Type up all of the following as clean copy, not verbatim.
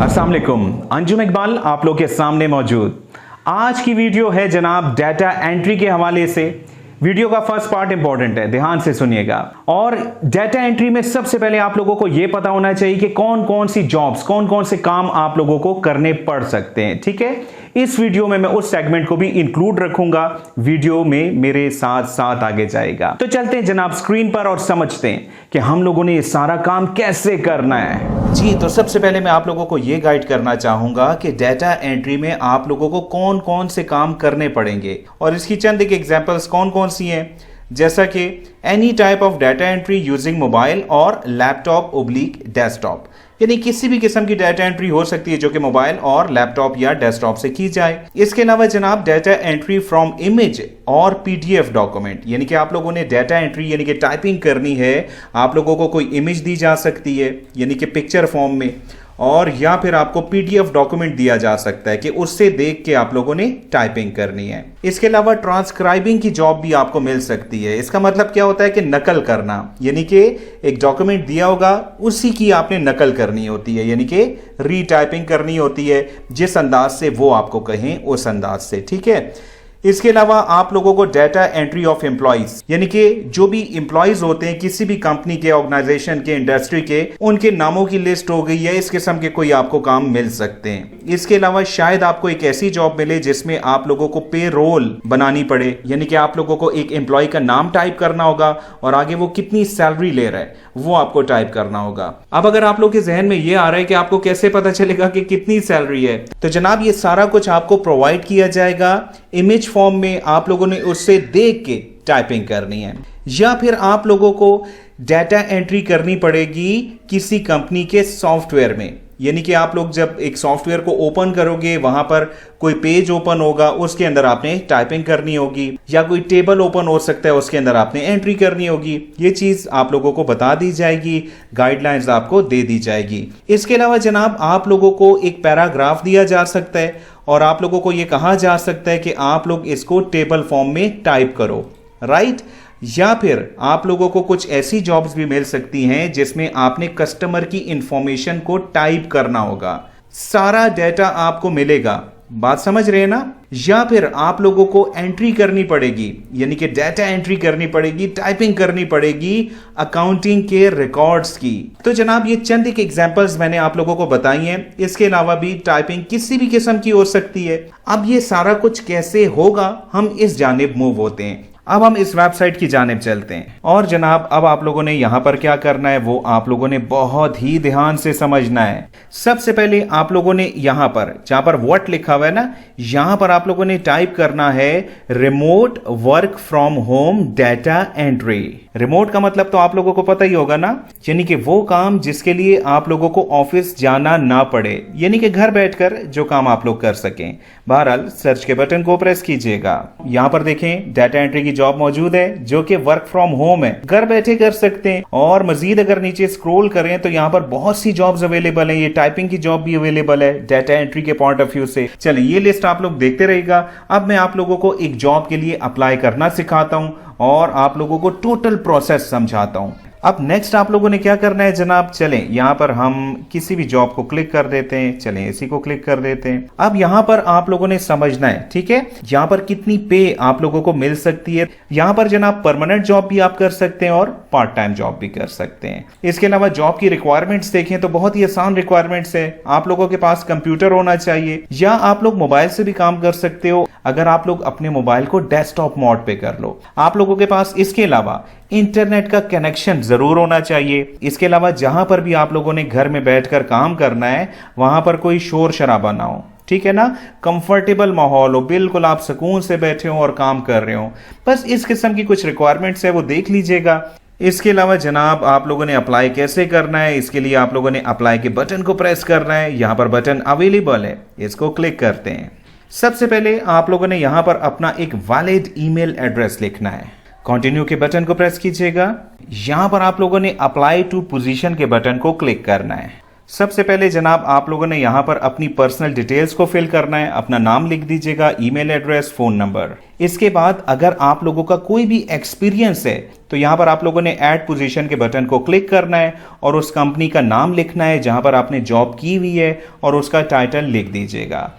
अस्सलाम वालेकुम, अंजुम इकबाल आप लोग के सामने मौजूद। आज की वीडियो है जनाब डाटा एंट्री के हवाले से। वीडियो का फर्स्ट पार्ट इंपॉर्टेंट है, ध्यान से सुनिएगा। और डाटा एंट्री में सबसे पहले आप लोगों को यह पता होना चाहिए कि कौन कौन सी जॉब्स, कौन कौन से काम आप लोगों को करने पड़ सकते हैं। ठीक है, इस वीडियो में मैं उस सेगमेंट को भी इंक्लूड रखूंगा, वीडियो में मेरे साथ साथ आगे जाएगा। तो चलते हैं जनाब स्क्रीन पर और समझते हैं कि हम लोगों ने ये सारा काम कैसे करना है। जी, तो सबसे पहले मैं आप लोगों को ये गाइड करना चाहूंगा कि डाटा एंट्री में आप लोगों को कौन कौन से काम करने पड़ेंगे और इसकी चंद एक एग्जांपल्स कौन कौन सी हैं, जैसा कि any type of data entry using mobile और लैपटॉप ओब्लिक डेस्कटॉप, यानी किसी भी किस्म की डाटा एंट्री हो सकती है जो कि मोबाइल और लैपटॉप या डेस्कटॉप से की जाए। इसके अलावा जनाब डाटा एंट्री फ्रॉम इमेज और पीडीएफ डॉक्यूमेंट, यानी कि आप लोगों ने डाटा एंट्री यानी कि टाइपिंग करनी है, आप लोगों को कोई इमेज दी जा सकती है यानी कि पिक्चर फॉर्म में, और या फिर आपको पीडीएफ डॉक्यूमेंट दिया जा सकता है कि उससे देख के आप लोगों ने टाइपिंग करनी है। इसके अलावा ट्रांसक्राइबिंग की जॉब भी आपको मिल सकती है। इसका मतलब क्या होता है कि नकल करना, यानी कि एक डॉक्यूमेंट दिया होगा उसी की आपने नकल करनी होती है, यानी कि रीटाइपिंग करनी होती है, जिस अंदाज से वो आपको कहें उस अंदाज से। ठीक है, इसके अलावा आप लोगों को डाटा एंट्री ऑफ एम्प्लॉइज, यानी कि जो भी एम्प्लॉइज होते हैं किसी भी कंपनी के, ऑर्गेनाइजेशन के, इंडस्ट्री के, उनके नामों की लिस्ट हो गई है, इस किस्म के कोई आपको काम मिल सकते हैं। इसके अलावा शायद आपको एक ऐसी जॉब मिले जिसमें आप लोगों को पे रोल बनानी पड़े, यानी कि आप लोगों को एक एम्प्लॉय का नाम टाइप करना होगा और आगे वो कितनी सैलरी ले रहा है वो आपको टाइप करना होगा। अब अगर आप लोग के जहन में ये आ रहा है कि आपको कैसे पता चलेगा कि कितनी सैलरी है, तो जनाब ये सारा कुछ आपको प्रोवाइड किया जाएगा इमेज फॉर्म में, आप लोगों ने उससे देख के टाइपिंग करनी है। या फिर आप लोगों को डाटा एंट्री करनी पड़ेगी किसी कंपनी के सॉफ्टवेयर में, यानी कि आप लोग जब एक सॉफ्टवेयर को ओपन करोगे वहां पर कोई पेज ओपन होगा, उसके अंदर आपने टाइपिंग करनी होगी, या कोई टेबल ओपन हो सकता है उसके अंदर आपने एंट्री करनी होगी। ये चीज आप लोगों को बता दी जाएगी, गाइडलाइंस आपको दे दी जाएगी। इसके अलावा जनाब आप लोगों को एक पैराग्राफ दिया जा सकता है और आप लोगों को यह कहा जा सकता है कि आप लोग इसको टेबल फॉर्म में टाइप करो, राइट। या फिर आप लोगों को कुछ ऐसी जॉब्स भी मिल सकती हैं जिसमें आपने कस्टमर की इंफॉर्मेशन को टाइप करना होगा, सारा डाटा आपको मिलेगा, बात समझ रहे हैं ना। या फिर आप लोगों को एंट्री करनी पड़ेगी, यानी कि डाटा एंट्री करनी पड़ेगी, टाइपिंग करनी पड़ेगी अकाउंटिंग के रिकॉर्ड्स की। तो जनाब ये चंद एक एग्जांपल्स मैंने आप लोगों को बताई हैं, इसके अलावा भी टाइपिंग किसी भी किस्म की हो सकती है। अब ये सारा कुछ कैसे होगा, हम इस जानिब मूव होते हैं। अब हम इस वेबसाइट की जानिब चलते हैं और जनाब अब आप लोगों ने यहां पर क्या करना है वो आप लोगों ने बहुत ही ध्यान से समझना है। सबसे पहले आप लोगों ने यहां पर जहां पर व्हाट लिखा हुआ है ना, यहां पर आप लोगों ने टाइप करना है remote work from home data entry. Remote का मतलब तो आप लोगों को पता ही होगा ना, यानी कि वो काम जिसके लिए आप लोगों को ऑफिस जाना ना पड़े, यानी कि घर बैठकर जो काम आप लोग कर सकें। बहरहाल सर्च के बटन को प्रेस कीजिएगा, यहां पर देखें डाटा एंट्री की जॉब मौजूद है जो कि वर्क फ्रॉम होम है, घर बैठे कर सकते हैं। और मजीद अगर नीचे स्क्रॉल करें तो यहां पर बहुत सी जॉब्स अवेलेबल हैं, ये टाइपिंग की जॉब भी अवेलेबल है डाटा एंट्री के पॉइंट ऑफ व्यू से। चलें ये लिस्ट आप लोग देखते रहिएगा। अब मैं आप लोगों को एक जॉब के लिए अप्लाई करना सिखाता हूं और आप लोगों को टोटल प्रोसेस समझाता हूं। अब नेक्स्ट आप लोगों ने क्या करना है जनाब, चलें यहां पर हम किसी भी जॉब को क्लिक कर देते हैं, चलें इसी को क्लिक कर देते हैं। अब यहां पर आप लोगों ने समझना है, ठीक है, यहां पर कितनी पे आप लोगों को मिल सकती है। यहां पर जनाब परमानेंट जॉब भी आप कर सकते हैं और पार्ट टाइम जॉब भी कर सकते हैं। इसके अलावा जॉब की रिक्वायरमेंट्स देखें तो बहुत ही आसान रिक्वायरमेंट्स है। आप लोगों के पास कंप्यूटर होना चाहिए या आप लोग मोबाइल से भी काम कर सकते हो, अगर आप लोग अपने मोबाइल को डेस्कटॉप मोड पे कर लो। आप लोगों के पास इसके अलावा इंटरनेट का कनेक्शन जरूर होना चाहिए। इसके अलावा जहां पर भी आप लोगों ने घर में बैठकर काम करना है वहां पर कोई शोर शराबा ना हो, ठीक है ना, कंफर्टेबल माहौल हो, बिल्कुल आप सुकून से बैठे हो और काम कर रहे हो। बस इस किस्म की कुछ रिक्वायरमेंट्स है वो देख लीजिएगा। इसके अलावा जनाब आप लोगों ने अप्लाई कैसे करना है, इसके लिए आप लोगों ने अप्लाई के बटन को प्रेस करना है। यहां पर बटन अवेलेबल है, इसको क्लिक करते हैं। सबसे पहले आप लोगों ने यहां पर अपना एक वैलिड ईमेल एड्रेस लिखना है। कंटिन्यू के बटन को प्रेस कीजिएगा। यहां पर आप लोगों ने अप्लाई टू पोजीशन के बटन को क्लिक करना है। सबसे पहले जनाब आप लोगों ने यहां पर अपनी पर्सनल डिटेल्स को फिल करना है। अपना नाम लिख दीजिएगा, ईमेल एड्रेस, फोन नंबर। इसके बाद अगर आप लोगों का कोई भी एक्सपीरियंस है तो यहां पर आप लोगों ने ऐड पोजीशन के बटन को क्लिक करना है और उस कंपनी का नाम लिखना है जहां पर आपने जॉब की हुई है और उसका टाइटल लिख दीजिएगा।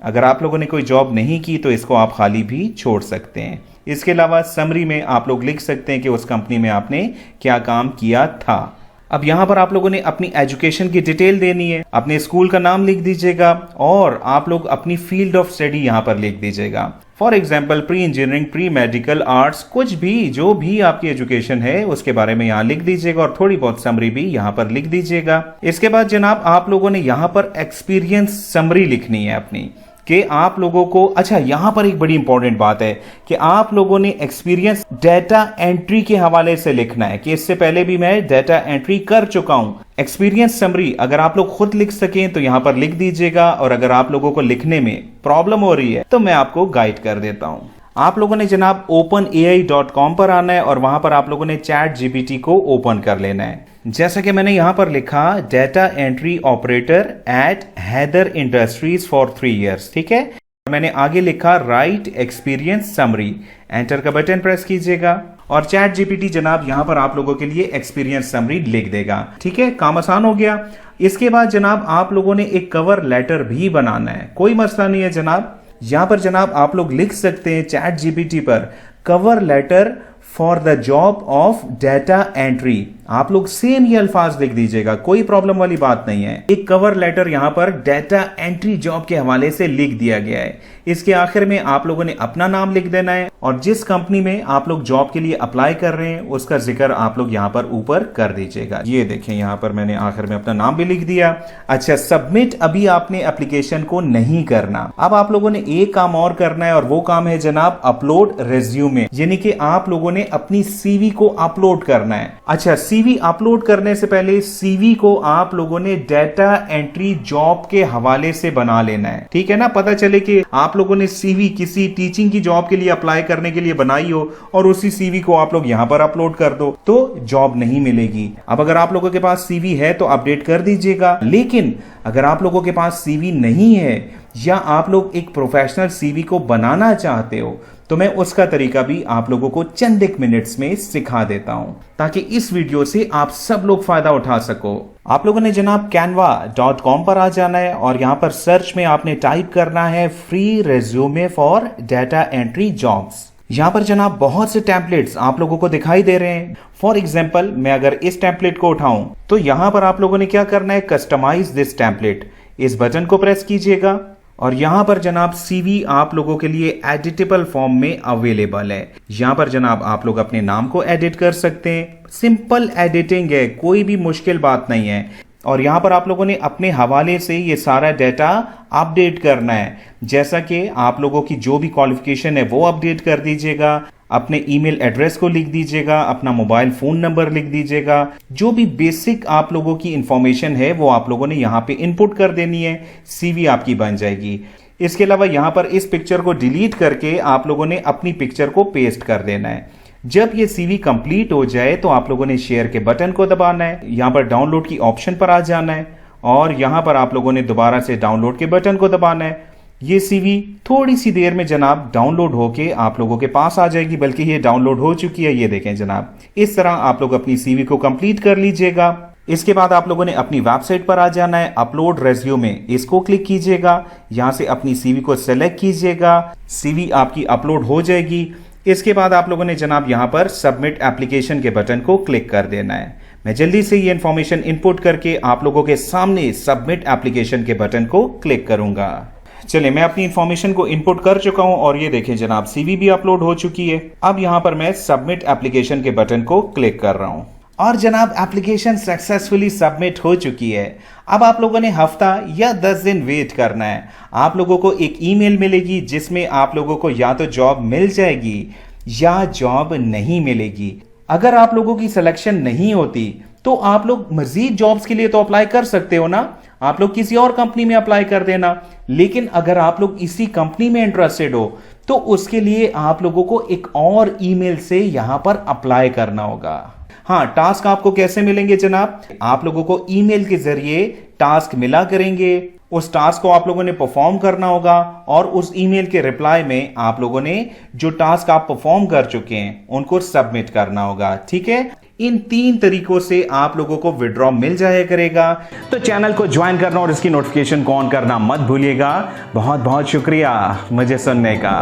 अगर आप लोगों ने कोई जॉब नहीं की तो इसको आप खाली भी छोड़ सकते हैं। इसके अलावा समरी में आप लोग लिख सकते हैं कि उस कंपनी में आपने क्या काम किया था। अब यहां पर आप लोगों ने अपनी एजुकेशन की डिटेल देनी है, अपने स्कूल का नाम लिख दीजिएगा और आप लोग अपनी फील्ड ऑफ स्टडी यहां पर लिख दीजिएगा। For example pre engineering, pre medical, arts, कुछ भी जो भी आपकी एजुकेशन है उसके बारे में यहां लिख दीजिएगा और थोड़ी बहुत समरी भी यहां पर लिख दीजिएगा। इसके बाद जनाब आप लोगों ने यहां पर एक्सपीरियंस समरी लिखनी है अपनी, कि आप लोगों को, अच्छा यहां पर एक बड़ी इंपॉर्टेंट बात है कि आप लोगों ने एक्सपीरियंस डेटा एंट्री के हवाले से लिखना है कि इससे पहले भी मैं डेटा एंट्री कर चुका हूं। एक्सपीरियंस समरी अगर आप लोग खुद लिख सकें तो यहां पर लिख दीजिएगा और अगर आप लोगों को लिखने में प्रॉब्लम हो रही है तो मैं आपको गाइड कर देता हूं। आप लोगों ने जनाब openai.com पर आना है और वहां पर आप लोगों ने ChatGPT को ओपन कर लेना है। जैसा कि मैंने यहां पर लिखा data entry operator at Haider industries for 3 years, ठीक है। मैंने आगे लिखा राइट एक्सपीरियंस समरी, एंटर का बटन प्रेस कीजिएगा और ChatGPT जनाब यहां पर आप लोगों के लिए एक्सपीरियंस समरी लिख देगा, ठीक है। काम आसान हो गया। इसके बाद जनाब आप लोगों ने एक कवर लेटर भी बनाना है, कोई मसला नहीं है जनाब। यहां पर जनाब आप लोग लिख सकते हैं ChatGPT पर cover letter for the job of data entry. आप लोग सेम ही अल्फाज लिख दीजिएगा, कोई प्रॉब्लम वाली बात नहीं है। एक कवर लेटर यहां पर डेटा एंट्री जॉब के हवाले से लिख दिया गया है। इसके आखिर में आप लोगों ने अपना नाम लिख देना है और जिस कंपनी में आप लोग जॉब के लिए अप्लाई कर रहे हैं उसका जिक्र आप लोग यहां पर ऊपर कर दीजिएगा। ये देखें यहां पर मैंने आखिर में अपना नाम भी लिख दिया। अच्छा, सबमिट अभी आपने एप्लीकेशन को नहीं करना। अब आप लोगों ने एक काम और करना है और वो काम है जनाब अपलोड रेज्यूमे, यानी कि आप लोगों ने अपनी सीवी को अपलोड करना है। अच्छा, सीवी अपलोड करने से पहले सीवी को आप लोगों ने डेटा एंट्री जॉब के हवाले से बना लेना है, ठीक है ना। पता चले कि आप लोगों ने सीवी किसी टीचिंग की जॉब के लिए अप्लाई करने के लिए बनाई हो और उसी सीवी को आप लोग यहां पर अपलोड कर दो तो जॉब नहीं मिलेगी। अब अगर आप लोगों के पास सीवी है तो अपडेट कर दीजिएगा, लेकिन अगर आप लोगों के पास सीवी नहीं है या आप लोग एक प्रोफेशनल सीवी को बनाना चाहते हो तो मैं उसका तरीका भी आप लोगों को चंद एक मिनट्स में सिखा देता हूं ताकि इस वीडियो से आप सब लोग फायदा उठा सको। आप लोगों ने जनाब canva.com पर आ जाना है और यहां पर सर्च में आपने टाइप करना है free resume for data entry jobs. यहां पर जनाब बहुत से टेम्पलेट्स आप लोगों को दिखाई दे रहे हैं। फॉर एग्जाम्पल मैं अगर इस टेम्पलेट को उठाऊं तो यहां पर आप लोगों ने क्या करना है, कस्टमाइज दिस टेम्पलेट, इस बटन को प्रेस कीजिएगा और यहां पर जनाब सीवी आप लोगों के लिए एडिटेबल फॉर्म में अवेलेबल है। यहां पर जनाब आप लोग अपने नाम को एडिट कर सकते हैं, सिंपल एडिटिंग है, कोई भी मुश्किल बात नहीं है। और यहां पर आप लोगों ने अपने हवाले से ये सारा डेटा अपडेट करना है, जैसा कि आप लोगों की जो भी क्वालिफिकेशन है वो अपडेट कर दीजिएगा, अपने ईमेल एड्रेस को लिख दीजिएगा, अपना मोबाइल फोन नंबर लिख दीजिएगा, जो भी बेसिक आप लोगों की इंफॉर्मेशन है वो आप लोगों ने यहाँ पे इनपुट कर देनी है, सीवी आपकी बन जाएगी। इसके अलावा यहाँ पर इस पिक्चर को डिलीट करके आप लोगों ने अपनी पिक्चर को पेस्ट कर देना है। जब ये सीवी कंप्लीट हो जाए तो आप लोगों ने शेयर के बटन को दबाना है, यहाँ पर डाउनलोड की ऑप्शन पर आ जाना है और यहाँ पर आप लोगों ने दोबारा से डाउनलोड के बटन को दबाना है। ये सीवी थोड़ी सी देर में जनाब डाउनलोड होके आप लोगों के पास आ जाएगी, बल्कि ये डाउनलोड हो चुकी है, ये देखें जनाब। इस तरह आप लोग अपनी सीवी को कंप्लीट कर लीजिएगा। इसके बाद आप लोगों ने अपनी वेबसाइट पर आ जाना है, अपलोड रेज्यूमे, इसको क्लिक कीजिएगा, यहां से अपनी सीवी को सेलेक्ट कीजिएगा, सीवी आपकी अपलोड हो जाएगी। इसके बाद आप लोगों ने जनाब यहां पर सबमिट एप्लीकेशन के बटन को क्लिक कर देना है। मैं जल्दी से ये इंफॉर्मेशन इनपुट करके आप लोगों के सामने सबमिट एप्लीकेशन के बटन को क्लिक करूंगा। चलिए मैं अपनी इंफॉर्मेशन को इनपुट कर चुका हूं और ये देखें जनाब सीवी भी अपलोड हो चुकी है। अब यहां पर मैं सबमिट एप्लीकेशन के बटन को क्लिक कर रहा हूं और जनाब एप्लीकेशन सक्सेसफुली सबमिट हो चुकी है। अब आप लोगों ने हफ्ता या 10 दिन वेट करना है। आप लोगों को एक ईमेल मिलेगी जिसमें आप लोगों को या तो जॉब मिल जाएगी या जॉब नहीं मिलेगी। अगर आप लोगों की सिलेक्शन नहीं होती तो आप लोग मजीद जॉब्स के लिए तो अप्लाई कर सकते हो ना, आप लोग किसी और कंपनी में अप्लाई कर देना। लेकिन अगर आप लोग इसी कंपनी में इंटरेस्टेड हो तो उसके लिए आप लोगों को एक और ईमेल से यहां पर अप्लाई करना होगा। हाँ, टास्क आपको कैसे मिलेंगे जनाब, आप लोगों को ईमेल के जरिए टास्क मिला करेंगे, उस टास्क को आप लोगों ने परफॉर्म करना होगा और उस ईमेल के रिप्लाई में आप लोगों ने जो टास्क आप परफॉर्म कर चुके हैं उनको सबमिट करना होगा। ठीक है, इन 3 तरीकों से आप लोगों को विड्रॉ मिल जाया करेगा। तो चैनल को ज्वाइन करना और इसकी नोटिफिकेशन को ऑन करना मत भूलिएगा। बहुत बहुत शुक्रिया मुझे सुनने का।